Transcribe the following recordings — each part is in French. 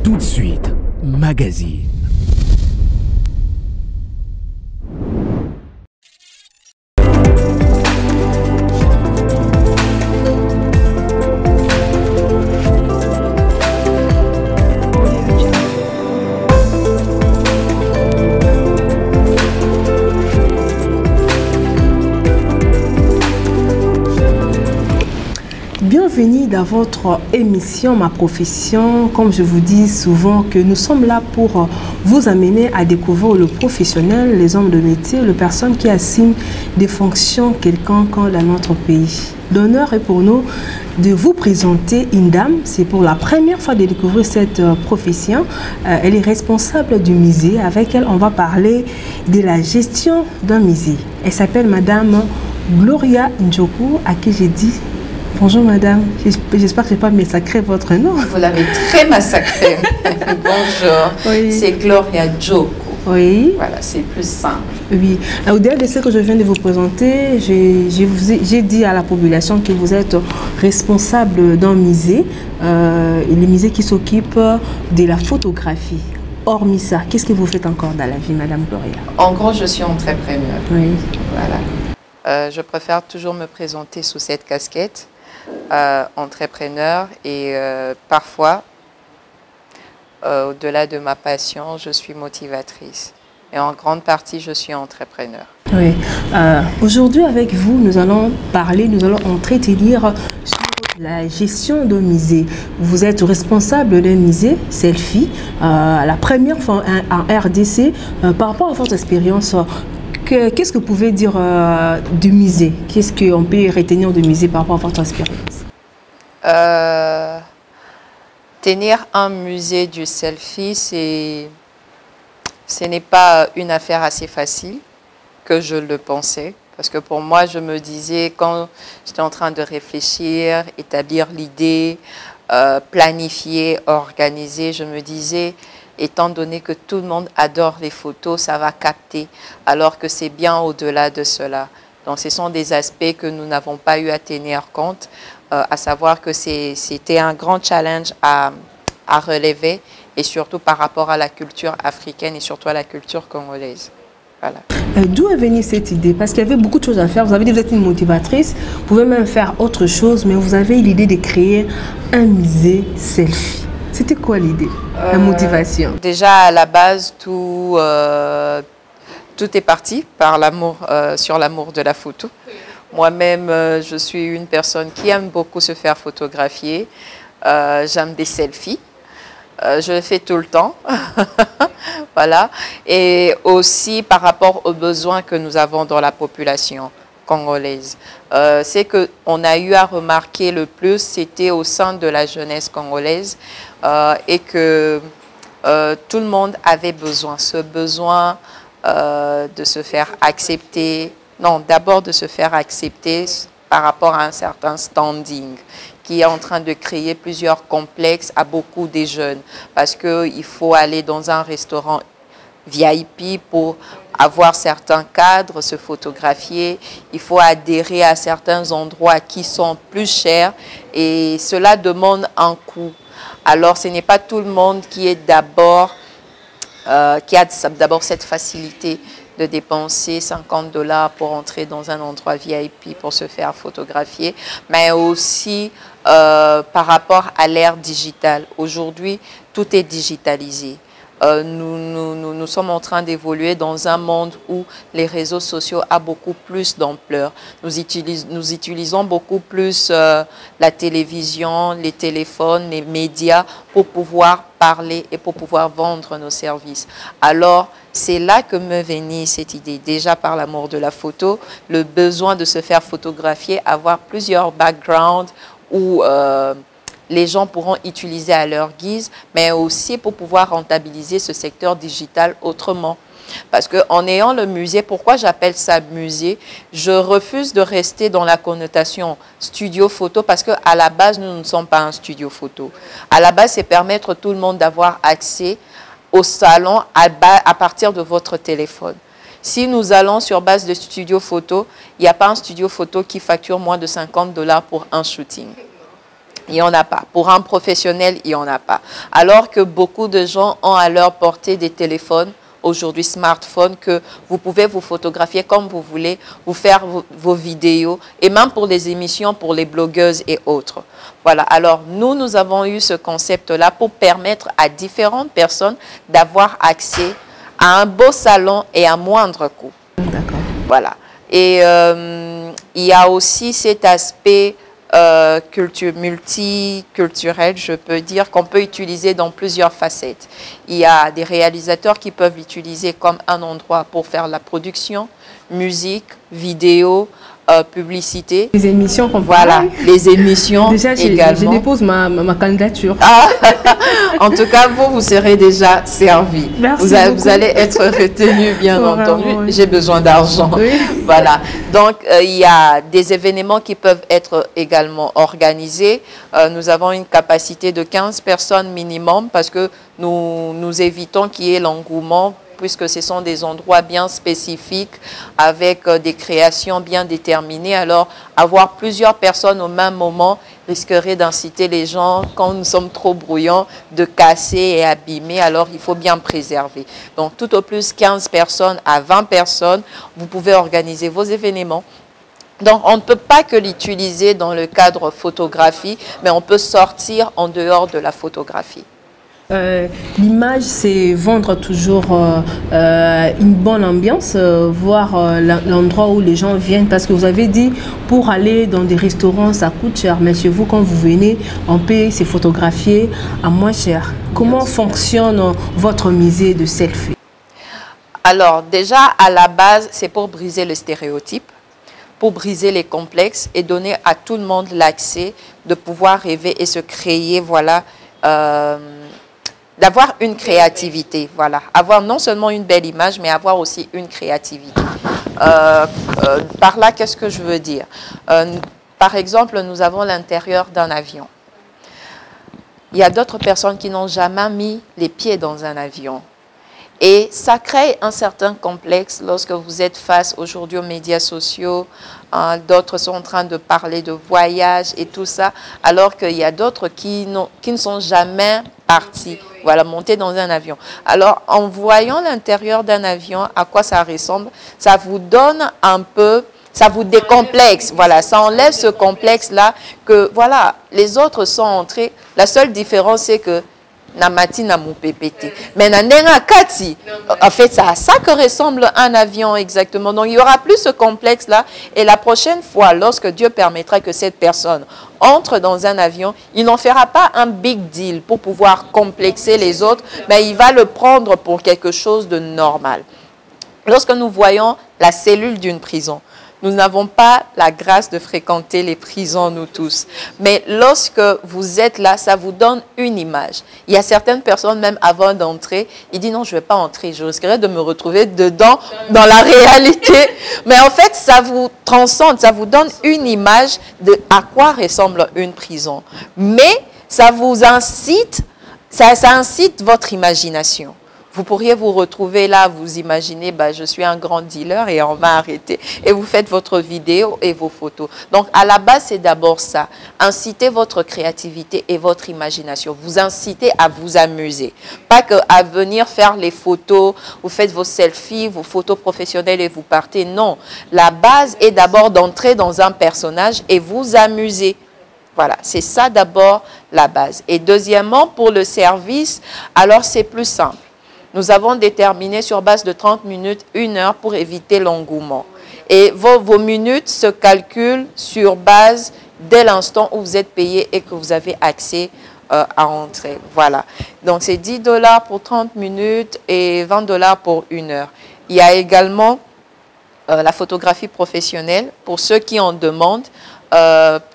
Tout de suite, magazine. Bienvenue dans votre émission Ma Profession. Comme je vous dis souvent que nous sommes là pour vous amener à découvrir le professionnel, les hommes de métier, les personnes qui assument des fonctions quelconques dans notre pays. L'honneur est pour nous de vous présenter une dame. C'est pour la première fois de découvrir cette profession. Elle est responsable du musée. Avec elle, on va parler de la gestion d'un musée. Elle s'appelle Madame Gloria Njoku, à qui j'ai dit bonjour madame, j'espère que je n'ai pas massacré votre nom. Vous l'avez très massacré. Bonjour, oui. C'est Gloria Njoku. Oui. Voilà, c'est plus simple. Oui. Au-delà de ce que je viens de vous présenter, j'ai dit à la population que vous êtes responsable d'un musée, le musée qui s'occupe de la photographie. Hormis ça, qu'est-ce que vous faites encore dans la vie, madame Gloria? En gros, je suis entrepreneur. Oui. Voilà. Je préfère toujours me présenter sous cette casquette. Entrepreneur et parfois, au-delà de ma passion, je suis motivatrice. Et en grande partie, je suis entrepreneur. Oui. Aujourd'hui, avec vous, nous allons entretenir sur la gestion d'un musée. Vous êtes responsable d'un musée, Selfie, la première fois en RDC. Par rapport à votre expérience, qu'est-ce que vous pouvez dire du musée? Qu'est-ce qu'on peut retenir du musée par rapport à votre expérience? Tenir un musée du selfie, ce n'est pas une affaire assez facile que je le pensais. Parce que pour moi, je me disais, quand j'étais en train de réfléchir, établir l'idée, planifier, organiser, je me disais, étant donné que tout le monde adore les photos, ça va capter, alors que c'est bien au-delà de cela. Donc ce sont des aspects que nous n'avons pas eu à tenir compte, à savoir que c'était un grand challenge à relever, et surtout par rapport à la culture africaine et surtout à la culture congolaise. Voilà. D'où est venue cette idée? Parce qu'il y avait beaucoup de choses à faire. Vous avez dit que vous êtes une motivatrice, vous pouvez même faire autre chose, mais vous avez eu l'idée de créer un musée selfie. C'était quoi l'idée, la motivation? Déjà, à la base, tout est parti par l'amour, sur l'amour de la photo. Moi-même, je suis une personne qui aime beaucoup se faire photographier. J'aime des selfies. Je le fais tout le temps. Voilà. Et aussi par rapport aux besoins que nous avons dans la population congolaise. C'est qu'on a eu à remarquer le plus, c'était au sein de la jeunesse congolaise et que tout le monde avait besoin, ce besoin de se faire accepter, non, d'abord de se faire accepter par rapport à un certain standing qui est en train de créer plusieurs complexes à beaucoup des jeunes parce qu'il faut aller dans un restaurant VIP pour avoir certains cadres, se photographier, il faut adhérer à certains endroits qui sont plus chers et cela demande un coût. Alors ce n'est pas tout le monde qui est d'abord, qui a d'abord cette facilité de dépenser 50 $ pour entrer dans un endroit VIP pour se faire photographier, mais aussi par rapport à l'ère digitale. Aujourd'hui, tout est digitalisé. Nous sommes en train d'évoluer dans un monde où les réseaux sociaux ont beaucoup plus d'ampleur. Nous utilisons beaucoup plus la télévision, les téléphones, les médias pour pouvoir parler et pour pouvoir vendre nos services. Alors, c'est là que me venait cette idée, déjà par l'amour de la photo, le besoin de se faire photographier, avoir plusieurs backgrounds où les gens pourront utiliser à leur guise, mais aussi pour pouvoir rentabiliser ce secteur digital autrement. Parce qu'en ayant le musée, pourquoi j'appelle ça musée? Je refuse de rester dans la connotation studio photo parce qu'à la base, nous ne sommes pas un studio photo. À la base, c'est permettre à tout le monde d'avoir accès au salon à partir de votre téléphone. Si nous allons sur base de studio photo, il n'y a pas un studio photo qui facture moins de 50 $ pour un shooting. Il n'y en a pas. Pour un professionnel, il n'y en a pas. Alors que beaucoup de gens ont à leur portée des téléphones, aujourd'hui smartphones, que vous pouvez vous photographier comme vous voulez, vous faire vos vidéos, et même pour les émissions, pour les blogueuses et autres. Voilà, alors nous avons eu ce concept-là pour permettre à différentes personnes d'avoir accès à un beau salon et à moindre coût. D'accord. Voilà. Et il y a aussi cet aspect multiculturel, je peux dire, qu'on peut utiliser dans plusieurs facettes. Il y a des réalisateurs qui peuvent l'utiliser comme un endroit pour faire la production, musique, vidéo, publicité. Les émissions qu'on Voilà, les émissions déjà, également. Je dépose ma candidature. Ah, en tout cas, vous serez déjà servi. Merci Vous allez être retenu, bien entendu. Oui. J'ai besoin d'argent. Oui. Voilà. Donc, il y a des événements qui peuvent être également organisés. Nous avons une capacité de 15 personnes minimum parce que nous évitons qu'il y ait l'engouement, puisque ce sont des endroits bien spécifiques avec des créations bien déterminées. Alors, avoir plusieurs personnes au même moment risquerait d'inciter les gens, quand nous sommes trop brouillants, de casser et abîmer. Alors, il faut bien préserver. Donc, tout au plus 15 personnes à 20 personnes, vous pouvez organiser vos événements. Donc, on ne peut pas que l'utiliser dans le cadre photographie, mais on peut sortir en dehors de la photographie. L'image, c'est vendre toujours une bonne ambiance, voir l'endroit où les gens viennent. Parce que vous avez dit, pour aller dans des restaurants, ça coûte cher. Mais chez vous, quand vous venez, on peut se photographier à moins cher. Comment fonctionne votre musée de selfie? Alors, déjà, à la base, c'est pour briser le stéréotype, pour briser les complexes et donner à tout le monde l'accès de pouvoir rêver et se créer, voilà, d'avoir une créativité, voilà. Avoir non seulement une belle image, mais avoir aussi une créativité. Par là, qu'est-ce que je veux dire? Par exemple, nous avons l'intérieur d'un avion. Il y a d'autres personnes qui n'ont jamais mis les pieds dans un avion. Et ça crée un certain complexe lorsque vous êtes face aujourd'hui aux médias sociaux. D'autres sont en train de parler de voyage et tout ça, alors qu'il y a d'autres qui ne sont jamais partis, voilà, monter dans un avion. Alors, en voyant l'intérieur d'un avion, à quoi ça ressemble, ça vous donne un peu, ça vous décomplexe, voilà, ça enlève ce complexe-là que, voilà, les autres sont entrés. La seule différence, c'est que Namati na moupépété. Mais nanenga kati, en fait, c'est à ça que ressemble un avion exactement. Donc, il y aura plus ce complexe-là. Et la prochaine fois, lorsque Dieu permettra que cette personne entre dans un avion, il n'en fera pas un big deal pour pouvoir complexer les autres, mais il va le prendre pour quelque chose de normal. Lorsque nous voyons la cellule d'une prison, nous n'avons pas la grâce de fréquenter les prisons, nous tous. Mais lorsque vous êtes là, ça vous donne une image. Il y a certaines personnes, même avant d'entrer, ils disent non, je ne vais pas entrer, je risquerais de me retrouver dedans, dans la réalité. Mais en fait, ça vous transcende, ça vous donne une image de à quoi ressemble une prison. Mais ça vous incite, ça incite votre imagination. Vous pourriez vous retrouver là, vous imaginez, bah, je suis un grand dealer et on m'a arrêté. Et vous faites votre vidéo et vos photos. Donc, à la base, c'est d'abord ça. Incitez votre créativité et votre imagination. Vous incitez à vous amuser. Pas qu'à venir faire les photos, vous faites vos selfies, vos photos professionnelles et vous partez. Non. La base est d'abord d'entrer dans un personnage et vous amuser. Voilà, c'est ça d'abord la base. Et deuxièmement, pour le service, alors c'est plus simple. Nous avons déterminé sur base de 30 minutes, 1 heure pour éviter l'engouement. Et vos minutes se calculent sur base dès l'instant où vous êtes payé et que vous avez accès à entrer. Voilà. Donc, c'est 10 $ pour 30 minutes et 20 $ pour 1 heure. Il y a également la photographie professionnelle pour ceux qui en demandent.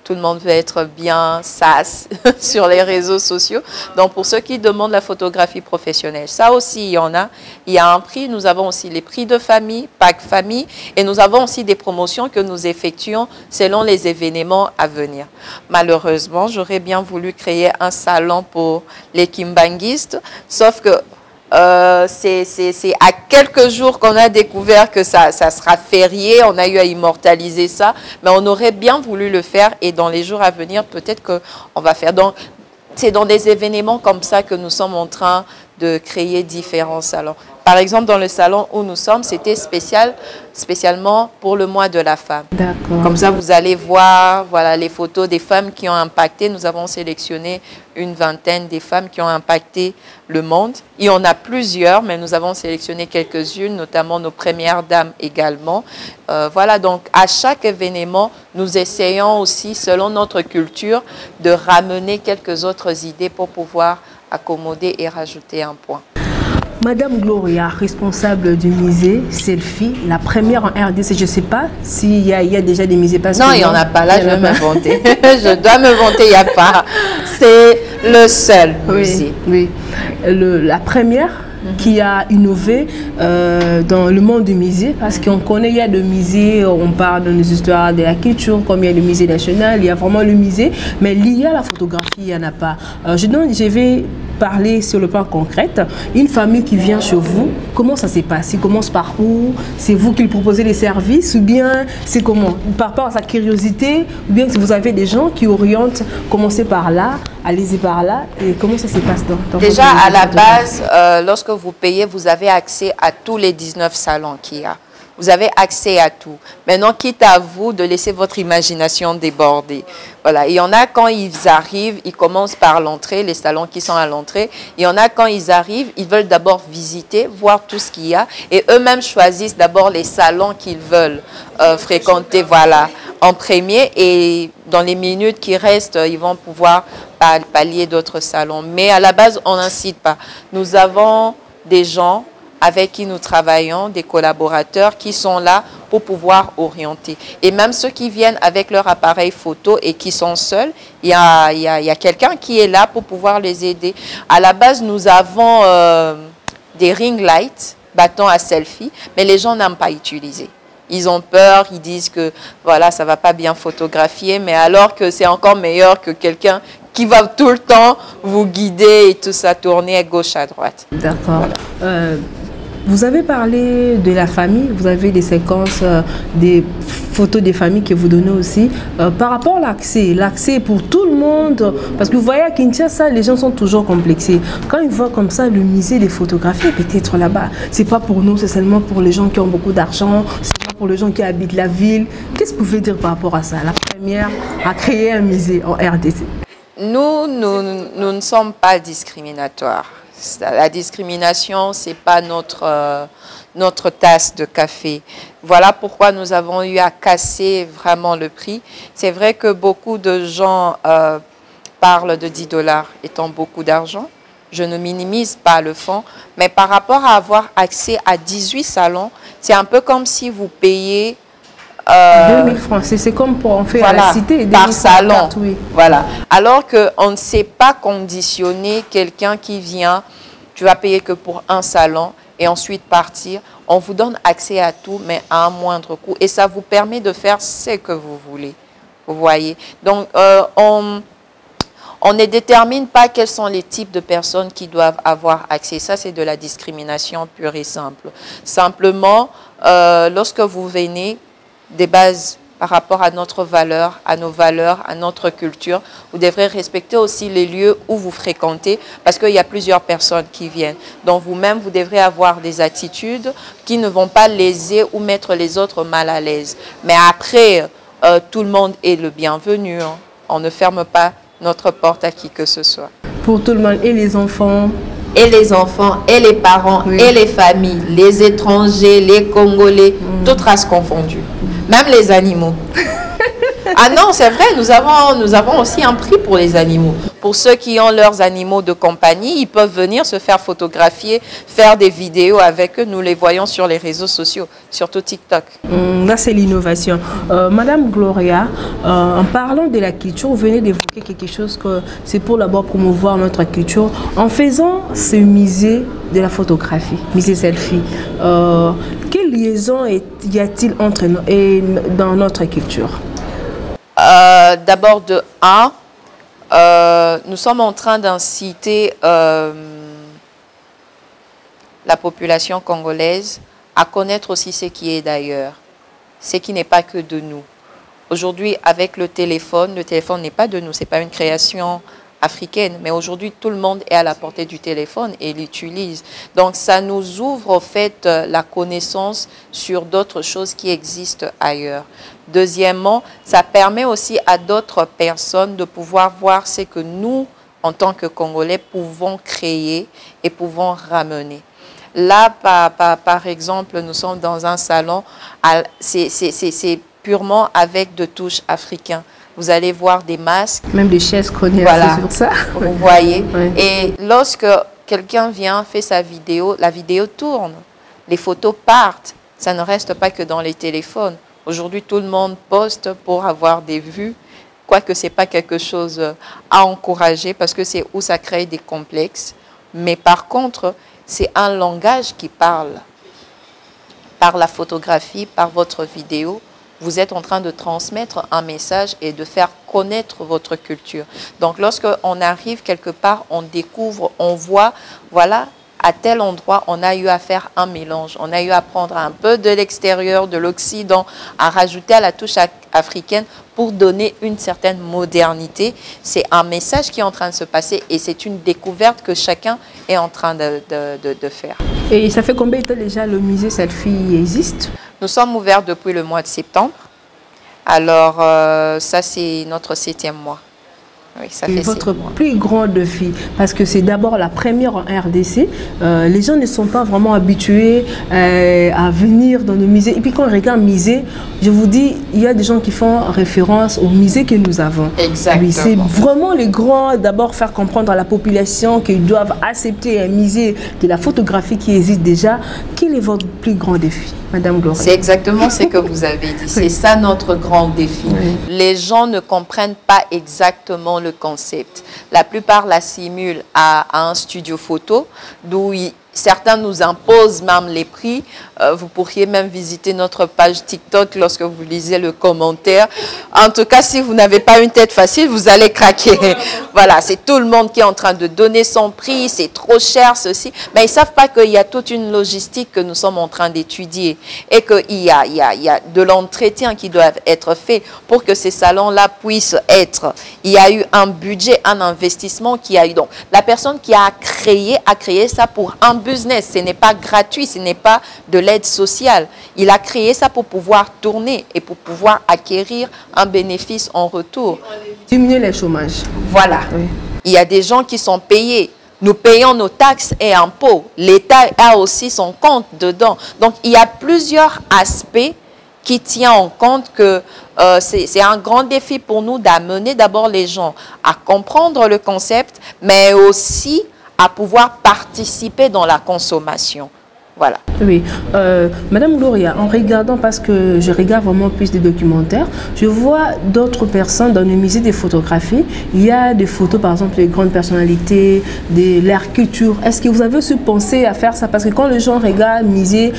Tout le monde veut être bien sas sur les réseaux sociaux. Donc, pour ceux qui demandent la photographie professionnelle, ça aussi, il y en a. Il y a un prix. Nous avons aussi les prix de famille, pack famille. Et nous avons aussi des promotions que nous effectuons selon les événements à venir. Malheureusement, j'aurais bien voulu créer un salon pour les kimbanguistes. Sauf que C'est à quelques jours qu'on a découvert que ça sera férié. On a eu à immortaliser ça. Mais on aurait bien voulu le faire. Et dans les jours à venir, peut-être qu'on va faire. Donc, c'est dans des événements comme ça que nous sommes en train de créer différents salons. Par exemple, dans le salon où nous sommes, c'était spécialement pour le mois de la femme. D'accord. Comme ça, vous allez voir voilà, les photos des femmes qui ont impacté. Nous avons sélectionné une vingtaine des femmes qui ont impacté le monde. Il y en a plusieurs, mais nous avons sélectionné quelques-unes, notamment nos premières dames également. Voilà, donc à chaque événement, nous essayons aussi, selon notre culture, de ramener quelques autres idées pour pouvoir accommoder et rajouter un point. Madame Gloria, responsable du musée Selfie, la première en RDC, je ne sais pas s'il y a déjà des musées. Non, il n'y en a pas. Là, je vais me vanter. Je dois me vanter, il n'y a pas. C'est le seul musée. Oui, la première qui a innové dans le monde du musée, parce qu'on connaît, il y a des musées, on parle de nos histoires de la culture, comme il y a le musée national, il y a vraiment le musée, mais lié à la photographie, il n'y en a pas. Je vais parler sur le plan concret. Une famille qui vient chez vous, comment ça se passe? Il commence par où? C'est vous qui lui proposez les services ou bien c'est comment? Par rapport à sa curiosité, ou bien si vous avez des gens qui orientent, commencez par là, allez-y par là, et comment ça se passe dans Déjà, à la base, lorsque vous payez, vous avez accès à tous les 19 salons qu'il y a. Vous avez accès à tout. Maintenant, quitte à vous de laisser votre imagination déborder. Voilà. Il y en a quand ils arrivent, ils commencent par l'entrée, les salons qui sont à l'entrée. Il y en a quand ils arrivent, ils veulent d'abord visiter, voir tout ce qu'il y a. Et eux-mêmes choisissent d'abord les salons qu'ils veulent fréquenter, voilà, en premier. Et dans les minutes qui restent, ils vont pouvoir pallier d'autres salons. Mais à la base, on n'incite pas. Nous avons des gens avec qui nous travaillons, des collaborateurs qui sont là pour pouvoir orienter. Et même ceux qui viennent avec leur appareil photo et qui sont seuls, il y a quelqu'un qui est là pour pouvoir les aider. À la base, nous avons des ring lights, bâtons à selfie, mais les gens n'aiment pas utiliser. Ils ont peur, ils disent que voilà, ça ne va pas bien photographier, mais alors que c'est encore meilleur que quelqu'un qui va tout le temps vous guider et tout ça, tourner à gauche, à droite. D'accord. Voilà. Vous avez parlé de la famille, vous avez des séquences, des photos des familles que vous donnez aussi. Par rapport à l'accès pour tout le monde, parce que vous voyez à Kinshasa, les gens sont toujours complexés. Quand ils voient comme ça le musée des photographies, peut-être là-bas, c'est pas pour nous, c'est seulement pour les gens qui ont beaucoup d'argent, c'est pas pour les gens qui habitent la ville. Qu'est-ce que vous pouvez dire par rapport à ça? La première à créer un musée en RDC. Nous ne sommes pas discriminatoires. La discrimination, ce n'est pas notre tasse de café. Voilà pourquoi nous avons eu à casser vraiment le prix. C'est vrai que beaucoup de gens parlent de 10 $ étant beaucoup d'argent. Je ne minimise pas le fonds, mais par rapport à avoir accès à 18 salons, c'est un peu comme si vous payez 2000 francs, c'est comme pour en faire voilà, la cité. Par salon. Carte, oui. Voilà. Alors qu'on ne sait pas conditionner quelqu'un qui vient, tu vas payer que pour un salon et ensuite partir. On vous donne accès à tout, mais à un moindre coût. Et ça vous permet de faire ce que vous voulez. Vous voyez. Donc, on ne détermine pas quels sont les types de personnes qui doivent avoir accès. Ça, c'est de la discrimination pure et simple. Simplement, lorsque vous venez, des bases par rapport à notre valeur, à nos valeurs, à notre culture. Vous devrez respecter aussi les lieux où vous fréquentez parce qu'il y a plusieurs personnes qui viennent. Donc vous-même, vous devrez avoir des attitudes qui ne vont pas léser ou mettre les autres mal à l'aise. Mais après, tout le monde est le bienvenu. Hein. On ne ferme pas notre porte à qui que ce soit. Pour tout le monde, et les enfants? Et les enfants, et les parents, oui. Et les familles, les étrangers, les Congolais, toutes races confondues. Même les animaux. Ah non, c'est vrai, nous avons aussi un prix pour les animaux. Pour ceux qui ont leurs animaux de compagnie, ils peuvent venir se faire photographier, faire des vidéos avec eux. Nous les voyons sur les réseaux sociaux, surtout TikTok. Là, c'est l'innovation. Madame Gloria, en parlant de la culture, vous venez d'évoquer quelque chose que c'est pour d'abord promouvoir notre culture. En faisant ce musée de la photographie, musée selfie, quelle liaison y a-t-il entre nous et dans notre culture? D'abord de 1, nous sommes en train d'inciter la population congolaise à connaître aussi ce qui est d'ailleurs, ce qui n'est pas que de nous. Aujourd'hui, avec le téléphone n'est pas de nous, ce n'est pas une création africaine, mais aujourd'hui, tout le monde est à la portée du téléphone et l'utilise. Donc, ça nous ouvre, au fait, la connaissance sur d'autres choses qui existent ailleurs. Deuxièmement, ça permet aussi à d'autres personnes de pouvoir voir ce que nous, en tant que Congolais, pouvons créer et pouvons ramener. Là, par exemple, nous sommes dans un salon, c'est purement avec de touches africains. Vous allez voir des masques. Même des chaises cognées sur ça. Vous voyez. Oui. Et lorsque quelqu'un vient, fait sa vidéo, la vidéo tourne. Les photos partent. Ça ne reste pas que dans les téléphones. Aujourd'hui, tout le monde poste pour avoir des vues. Quoique ce n'est pas quelque chose à encourager parce que c'est où ça crée des complexes. Mais par contre, c'est un langage qui parle. Par la photographie, par votre vidéo, vous êtes en train de transmettre un message et de faire connaître votre culture. Donc, lorsqu'on arrive quelque part, on découvre, on voit, voilà, à tel endroit, on a eu à faire un mélange. On a eu à prendre un peu de l'extérieur, de l'Occident, à rajouter à la touche africaine pour donner une certaine modernité. C'est un message qui est en train de se passer et c'est une découverte que chacun est en train de faire. Et ça fait combien de temps déjà le musée Selfie existe? Nous sommes ouverts depuis le mois de septembre. Alors, ça, c'est notre 7e mois. Oui, ça fait votre plus grand défi, parce que c'est d'abord la première en RDC. Les gens ne sont pas vraiment habitués à venir dans le musée. Et puis quand on regarde le musée, je vous dis, il y a des gens qui font référence au musée que nous avons. Exactement. Oui, c'est vraiment les grands, d'abord faire comprendre à la population qu'ils doivent accepter un musée de la photographie qui existe déjà. Quel est votre plus grand défi, Madame Gloria? C'est exactement ce que vous avez dit. C'est ça notre grand défi. Oui. Les gens ne comprennent pas exactement le concept. La plupart l'assimilent à un studio photo, d'où certains nous imposent même les prix. Vous pourriez même visiter notre page TikTok lorsque vous lisez le commentaire. En tout cas, si vous n'avez pas une tête facile, vous allez craquer. Voilà, c'est tout le monde qui est en train de donner son prix, c'est trop cher ceci. Mais ils ne savent pas qu'il y a toute une logistique que nous sommes en train d'étudier et qu'il y a de l'entretien qui doit être fait pour que ces salons-là puissent être. Il y a eu un budget, un investissement qui a eu. Donc, la personne qui a créé ça pour un business. Ce n'est pas gratuit, ce n'est pas de l'aide sociale. Il a créé ça pour pouvoir tourner et pour pouvoir acquérir un bénéfice en retour. Diminuer le chômage. Voilà. Oui. Il y a des gens qui sont payés. Nous payons nos taxes et impôts. L'État a aussi son compte dedans. Donc, il y a plusieurs aspects qui tiennent en compte que c'est un grand défi pour nous d'amener d'abord les gens à comprendre le concept, mais aussi à pouvoir participer dans la consommation. Voilà. Oui. Madame Gloria, en regardant, parce que je regarde vraiment plus des documentaires, je vois d'autres personnes dans le musée des photographies. Il y a des photos, par exemple, des grandes personnalités, de l'art culture. Est-ce que vous avez su penser à faire ça? Parce que quand les gens regardent musée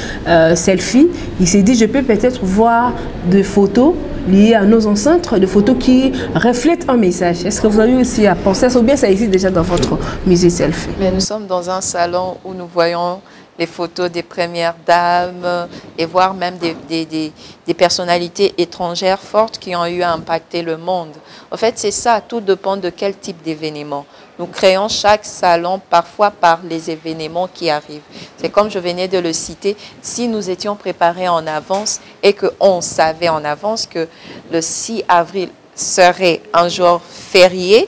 Selfie, ils se disent, je peux peut-être voir des photos liées à nos ancêtres, des photos qui reflètent un message. Est-ce que vous avez aussi à penser à ça ou bien ça existe déjà dans votre musée Selfie? Mais nous sommes dans un salon où nous voyons les photos des premières dames et voire même des personnalités étrangères fortes qui ont eu à impacter le monde. En fait, c'est ça, tout dépend de quel type d'événement. Nous créons chaque salon parfois par les événements qui arrivent. C'est comme je venais de le citer, si nous étions préparés en avance et qu'on savait en avance que le 6 avril serait un jour férié,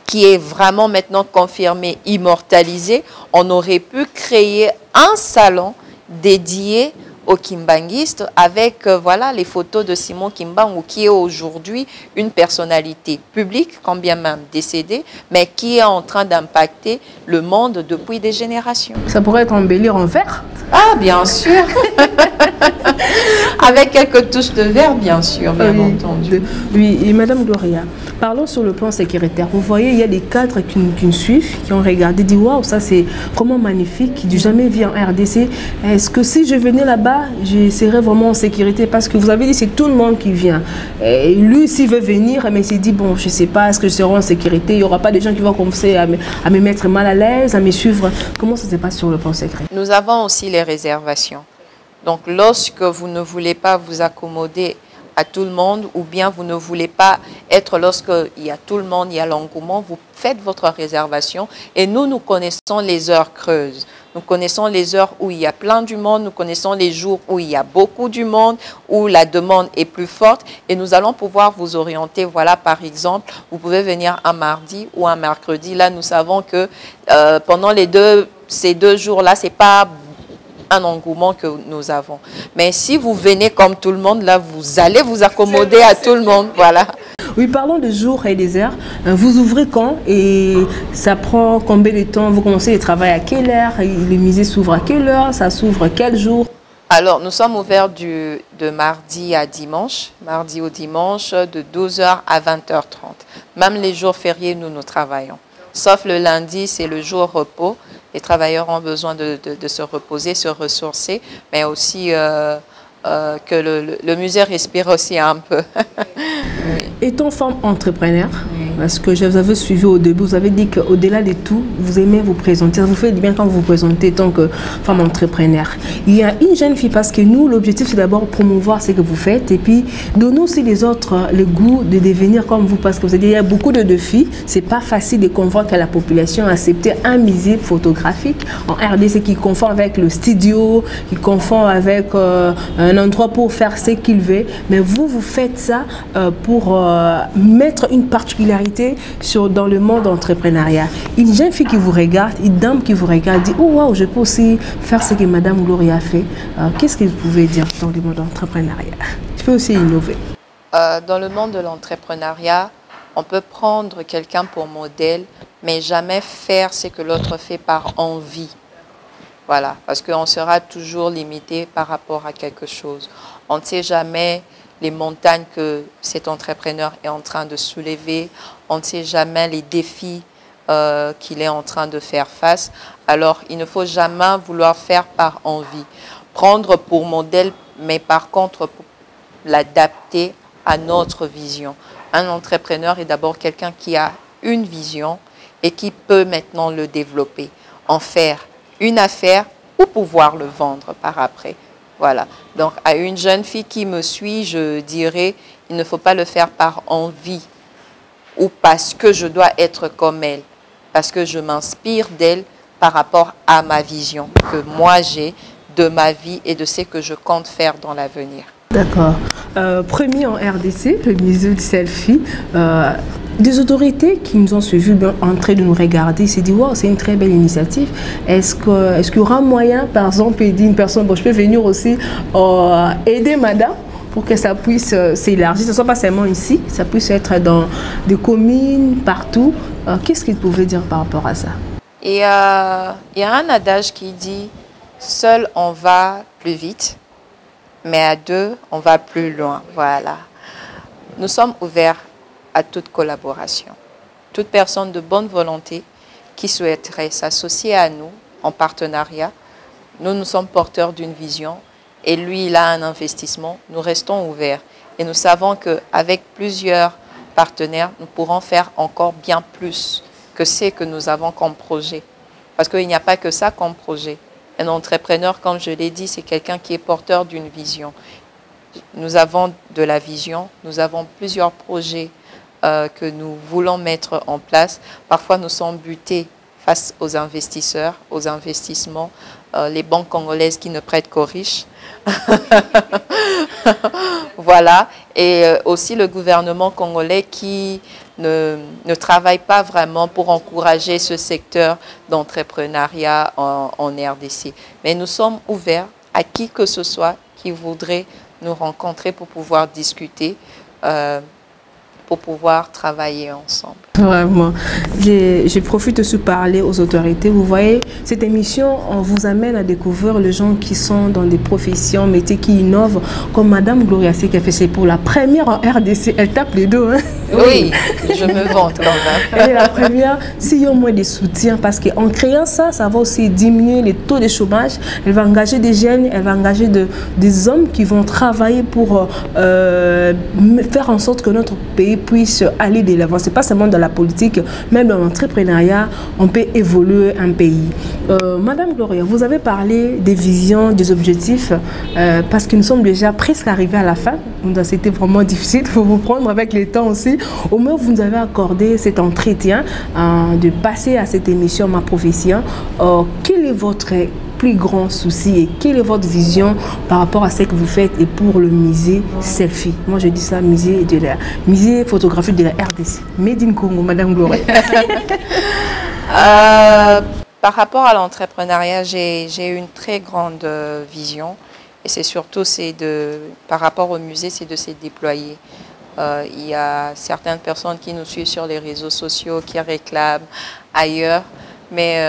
qui est vraiment maintenant confirmé, immortalisé, on aurait pu créer un salon dédié aux kimbanguistes avec voilà, les photos de Simon Kimbangu, qui est aujourd'hui une personnalité publique, quand bien même décédée, mais qui est en train d'impacter le monde depuis des générations. Ça pourrait être embelli en vert? Ah, bien sûr. Avec quelques touches de vert, bien sûr, bien entendu. Oui, et Madame Gloria, parlons sur le plan sécuritaire. Vous voyez, il y a des cadres qui nous suivent, qui ont regardé, dit waouh, ça c'est vraiment magnifique, qui n'ont jamais vu en RDC. Est-ce que si je venais là-bas, là, je serai vraiment en sécurité parce que vous avez dit c'est tout le monde qui vient. Et lui, s'il veut venir, mais il s'est dit, bon, je ne sais pas, est-ce que je serai en sécurité? Il n'y aura pas de gens qui vont commencer à me mettre mal à l'aise, à me suivre. Comment ça se passe sur le plan secret? Nous avons aussi les réservations. Donc, lorsque vous ne voulez pas vous accommoder à tout le monde ou bien vous ne voulez pas être lorsqu'il y a tout le monde, il y a l'engouement, vous faites votre réservation et nous connaissons les heures creuses. Nous connaissons les heures où il y a plein du monde, nous connaissons les jours où il y a beaucoup du monde, où la demande est plus forte et nous allons pouvoir vous orienter. Voilà, par exemple, vous pouvez venir un mardi ou un mercredi. Là, nous savons que pendant ces deux jours-là, ce n'est pas un engouement que nous avons. Mais si vous venez comme tout le monde, là, vous allez vous accommoder à tout le monde. Voilà. Oui, parlons des jours et des heures. Vous ouvrez quand et ça prend combien de temps? Vous commencez le travail à quelle heure? Le musée s'ouvre à quelle heure? Ça s'ouvre quel jour? Alors, nous sommes ouverts de mardi à dimanche, mardi au dimanche, de 12h à 20h30. Même les jours fériés, nous travaillons. Sauf le lundi, c'est le jour repos. Les travailleurs ont besoin de se reposer, se ressourcer, mais aussi que le musée respire aussi un peu. Oui. Étant femme entrepreneur, parce que je vous avais suivi au début, vous avez dit qu'au-delà de tout, vous aimez vous présenter. Ça vous fait bien quand vous vous présentez en tant que femme entrepreneur. Il y a une jeune fille, parce que nous, l'objectif, c'est d'abord promouvoir ce que vous faites et puis donner aussi les autres le goût de devenir comme vous. Parce que vous avez dit, il y a beaucoup de défis. C'est pas facile de convaincre la population à accepter un musée photographique en RDC qui confond avec le studio, qui confond avec un endroit pour faire ce qu'il veut. Mais vous faites ça pour mettre une particularité dans le monde entrepreneuriat. Une jeune fille qui vous regarde, une dame qui vous regarde, dit « Oh, wow, je peux aussi faire ce que Madame Gloria a fait. » Qu'est-ce que vous pouvez dire dans le monde entrepreneuriat? Je peux aussi innover. Dans le monde de l'entrepreneuriat, on peut prendre quelqu'un pour modèle, mais jamais faire ce que l'autre fait par envie. Voilà, parce qu'on sera toujours limité par rapport à quelque chose. On ne sait jamais les montagnes que cet entrepreneur est en train de soulever. On ne sait jamais les défis qu'il est en train de faire face. Alors, il ne faut jamais vouloir faire par envie. Prendre pour modèle, mais par contre, l'adapter à notre vision. Un entrepreneur est d'abord quelqu'un qui a une vision et qui peut maintenant le développer, en faire une affaire ou pouvoir le vendre par après. Voilà. Donc, à une jeune fille qui me suit, je dirais, il ne faut pas le faire par envie ou parce que je dois être comme elle, parce que je m'inspire d'elle par rapport à ma vision que moi j'ai de ma vie et de ce que je compte faire dans l'avenir. D'accord. Premier en RDC, le musée du selfie. Des autorités qui nous ont suivis en train de nous regarder s'est dit wow, c'est une très belle initiative. Est-ce qu'il y aura moyen, par exemple, d'aider une personne, bon, je peux venir aussi aider madame pour que ça puisse s'élargir, ce ne soit pas seulement ici, ça puisse être dans des communes, partout. Qu'est-ce qu'il pouvait dire par rapport à ça? Et il y a un adage qui dit seul on va plus vite, mais à deux on va plus loin. Voilà. Nous sommes ouverts à toute collaboration. Toute personne de bonne volonté qui souhaiterait s'associer à nous en partenariat, nous sommes porteurs d'une vision et lui, il a un investissement, nous restons ouverts. Et nous savons qu'avec plusieurs partenaires, nous pourrons faire encore bien plus que ce que nous avons comme projet. Parce qu'il n'y a pas que ça comme projet. Un entrepreneur, comme je l'ai dit, c'est quelqu'un qui est porteur d'une vision. Nous avons de la vision, nous avons plusieurs projets que nous voulons mettre en place. Parfois, nous sommes butés face aux investisseurs, aux investissements, les banques congolaises qui ne prêtent qu'aux riches. Voilà. Et aussi le gouvernement congolais qui ne travaille pas vraiment pour encourager ce secteur d'entrepreneuriat en RDC. Mais nous sommes ouverts à qui que ce soit qui voudrait nous rencontrer pour pouvoir discuter, pour pouvoir travailler ensemble. Vraiment. Je profite aussi de parler aux autorités. Vous voyez, cette émission, on vous amène à découvrir les gens qui sont dans des professions, métiers qui innovent, comme Madame Gloria C qui a fait c'est pour la première en RDC. Elle tape les deux. Hein? Oui, je me vante quand même. Elle est la première. S'il y a au moins des soutiens, parce qu'en créant ça, ça va aussi diminuer les taux de chômage. Elle va engager des jeunes, elle va engager des hommes qui vont travailler pour faire en sorte que notre pays puisse aller de l'avant. Ce n'est pas seulement dans la politique, même dans l'entrepreneuriat, on peut évoluer un pays. Madame Gloria, vous avez parlé des visions, des objectifs, parce que nous sommes déjà presque arrivés à la fin. C'était vraiment difficile pour vous prendre avec les temps aussi. Au moins, vous nous avez accordé cet entretien de passer à cette émission Ma Profession. Quel est votre plus grand souci et quelle est votre vision par rapport à ce que vous faites et pour le musée Selfie? Moi, je dis ça, musée photographique de la RDC. Made in Congo, Madame Gloria. Par rapport à l'entrepreneuriat, j'ai une très grande vision. Et c'est surtout, par rapport au musée, c'est de se déployer. Il y a certaines personnes qui nous suivent sur les réseaux sociaux, qui réclament ailleurs. Mais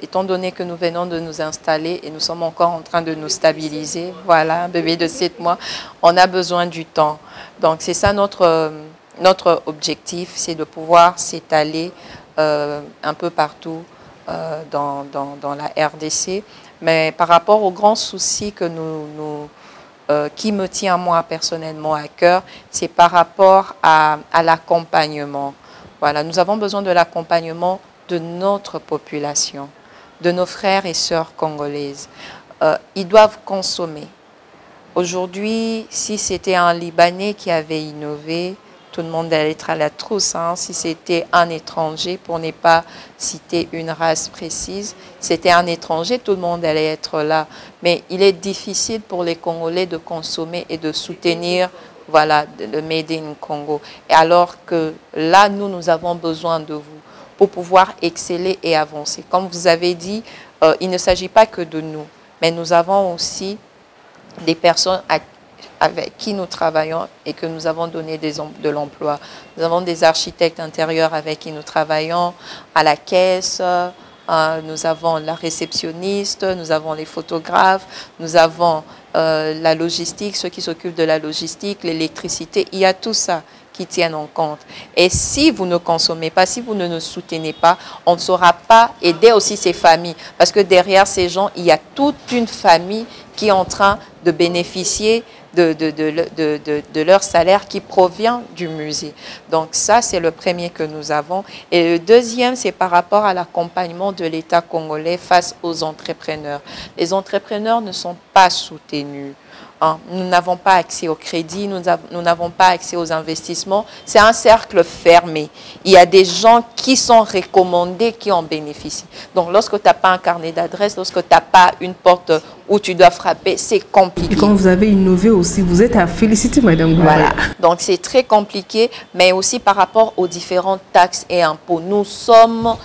étant donné que nous venons de nous installer et nous sommes encore en train de nous stabiliser, voilà, un bébé de 7 mois, on a besoin du temps. Donc c'est ça notre objectif, c'est de pouvoir s'étaler un peu partout dans la RDC. Mais par rapport aux grands soucis que qui me tient moi personnellement à cœur, c'est par rapport à l'accompagnement. Voilà, nous avons besoin de l'accompagnement de notre population, de nos frères et sœurs congolaises. Ils doivent consommer. Aujourd'hui, si c'était un Libanais qui avait innové, tout le monde allait être à la trousse. Hein. Si c'était un étranger, pour ne pas citer une race précise, c'était un étranger, tout le monde allait être là. Mais il est difficile pour les Congolais de consommer et de soutenir, voilà, le Made in Congo. Et alors que là, nous avons besoin de vous pour pouvoir exceller et avancer. Comme vous avez dit, il ne s'agit pas que de nous, mais nous avons aussi des personnes avec qui nous travaillons et que nous avons donné de l'emploi. Nous avons des architectes intérieurs avec qui nous travaillons, à la caisse, nous avons la réceptionniste, nous avons les photographes, nous avons la logistique, ceux qui s'occupent de la logistique, l'électricité, il y a tout ça qui tiennent en compte. Et si vous ne consommez pas, si vous ne nous soutenez pas, on ne saura pas aider aussi ces familles. Parce que derrière ces gens, il y a toute une famille qui est en train de bénéficier de leur salaire qui provient du musée. Donc ça, c'est le premier que nous avons. Et le deuxième, c'est par rapport à l'accompagnement de l'État congolais face aux entrepreneurs. Les entrepreneurs ne sont pas soutenus. Hein. Nous n'avons pas accès au crédit, nous n'avons pas accès aux investissements. C'est un cercle fermé. Il y a des gens qui sont recommandés, qui en bénéficient. Donc, lorsque tu n'as pas un carnet d'adresse, lorsque tu n'as pas une porte où tu dois frapper, c'est compliqué. Et quand vous avez innové aussi, vous êtes à féliciter, Madame Gloria. Voilà. Donc, c'est très compliqué, mais aussi par rapport aux différentes taxes et impôts. Nous sommes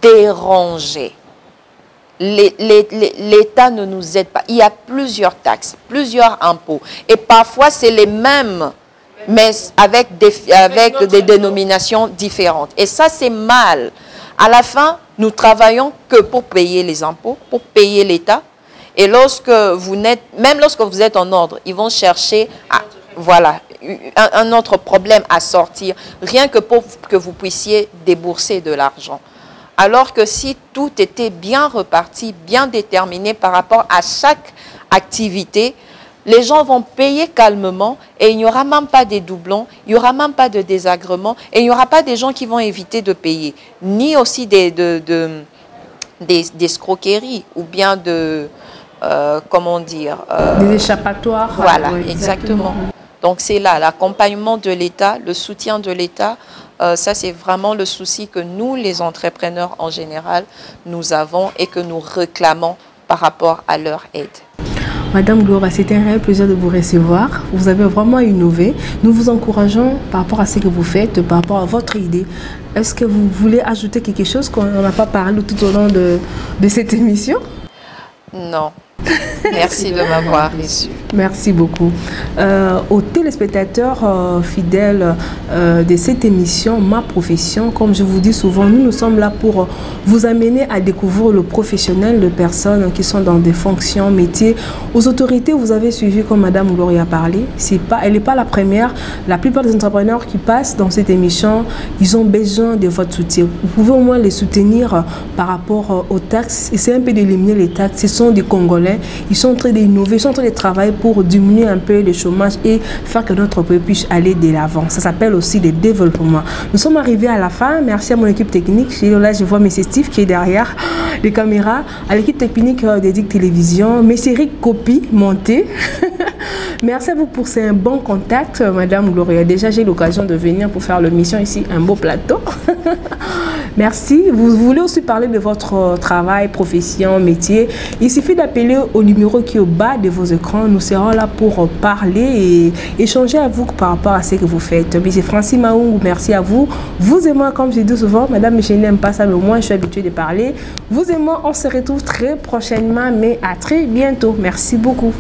dérangés. L'État ne nous aide pas. Il y a plusieurs taxes, plusieurs impôts. Et parfois, c'est les mêmes, mais avec des dénominations différentes. Et ça, c'est mal. À la fin, nous travaillons que pour payer les impôts, pour payer l'État. Et même lorsque vous êtes en ordre, ils vont chercher voilà, un autre problème à sortir, rien que pour que vous puissiez débourser de l'argent. Alors que si tout était bien reparti, bien déterminé par rapport à chaque activité, les gens vont payer calmement et il n'y aura même pas des doublons, il n'y aura même pas de désagréments et il n'y aura pas des gens qui vont éviter de payer, ni aussi des escroqueries ou bien comment dire... des échappatoires. Voilà, exactement. Donc c'est là, l'accompagnement de l'État, le soutien de l'État. Ça, c'est vraiment le souci que nous, les entrepreneurs en général, nous avons et que nous réclamons par rapport à leur aide. Madame Gloria, c'était un réel plaisir de vous recevoir. Vous avez vraiment innové. Nous vous encourageons par rapport à ce que vous faites, par rapport à votre idée. Est-ce que vous voulez ajouter quelque chose qu'on n'a pas parlé tout au long de cette émission? Non. Merci de m'avoir reçu. Merci beaucoup. Aux téléspectateurs fidèles de cette émission, Ma Profession, comme je vous dis souvent, nous sommes là pour vous amener à découvrir le professionnel de personnes qui sont dans des fonctions, métiers. Aux autorités, vous avez suivi, comme Madame Gloria a parlé, elle n'est pas la première. La plupart des entrepreneurs qui passent dans cette émission, ils ont besoin de votre soutien. Vous pouvez au moins les soutenir par rapport aux taxes. Essayez un peu d'éliminer les taxes. Ce sont des Congolais. Ils sont en train d'innover, ils sont en train de travailler pour diminuer un peu le chômage et faire que notre pays puisse aller de l'avant. Ça s'appelle aussi le développement. Nous sommes arrivés à la fin. Merci à mon équipe technique. Là, je vois M. Steve qui est derrière les caméras. À l'équipe technique de DIC Télévision. M. Eric Copie, monté. Merci à vous pour ces bons contacts, Madame Gloria. Déjà, j'ai eu l'occasion de venir pour faire l'émission ici, un beau plateau. Merci. Vous voulez aussi parler de votre travail, profession, métier. Il suffit d'appeler au numéro qui est au bas de vos écrans. Nous serons là pour parler et échanger avec vous par rapport à ce que vous faites. Monsieur Francis Maungu, merci à vous. Vous et moi, comme je dis souvent, Madame, je n'aime pas ça, mais moi, je suis habituée de parler. Vous et moi, on se retrouve très prochainement, mais à très bientôt. Merci beaucoup.